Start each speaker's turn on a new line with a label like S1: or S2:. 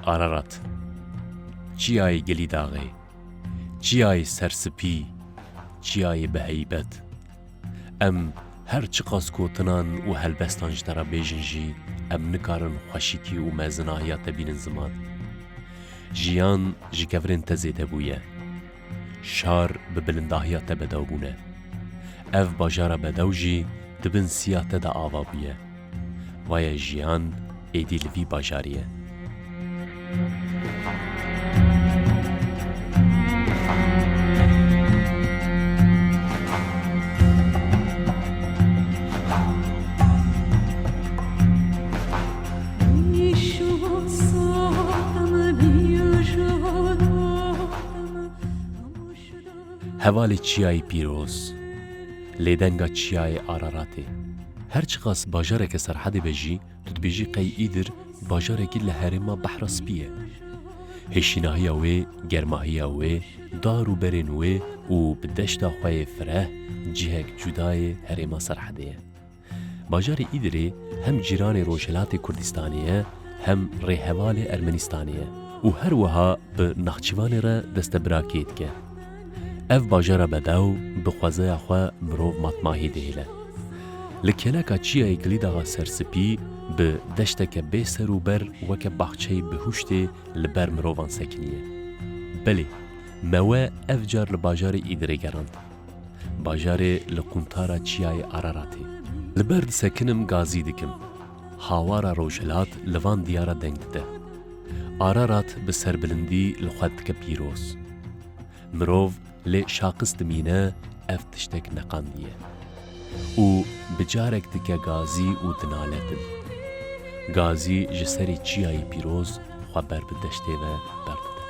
S1: Ararat, çiyayê gelî daxê, çiyayê serspî, çiyayê biheybet. Em her çi qas kotinan û helbestan ji te re bêjin jî, em nikarin xweşîkî û mezinahiya te bînin ziman. Jiyan ji kevirên te zêde bûye. Şar bi bilindahiya te bedew bûne. Ev bajara bedew jî dibin siya te de ava bûye. Vaye jiyan êdî li vî bajarî ye. Hevalê çiyayê pîroz, lêdenga çiyayê Araratê. Her çi qas bajareke serhedê be jî, tu dibêjî qey îdir bajarekî li herêma Behra Spî ye. Hêşînahiya wê, germahiya wê, dar û berên wê û bi deşta xwe yê fireh, cihek cudayê herêma serhedê ye. Bajarê Îdirê hem cîranê Rojhilatê Kurdistanê ye, hem rêhevalê Ermenistanê ye û her wiha bi naxçîvanê re destebirakê dike. Ev bajara bedew bi xwezeya xwe mirov matmahî dihêle. Li keleka çiyayê Kilîdaxa Serspî bi deşteke bê ser û ber weke baxçeyê bihuştê li ber mirovan sekiniye. Belê, me we ev car li bajarê Îdirê gerand. Bajarê li quntara çiyayê Araratê. Li ber disekinim gazî dikim. Hawara Rojhilat li van diyara deng dide. Ararat bi serbilindî li xwe dike pîroz. Mirov lê şaqis dimîne, ev tiştek neqandiye. û bi carek dike gazî û dinaletin. Gazî ji serê çiyayê pîroz xwe ber bi deştê ve berdide.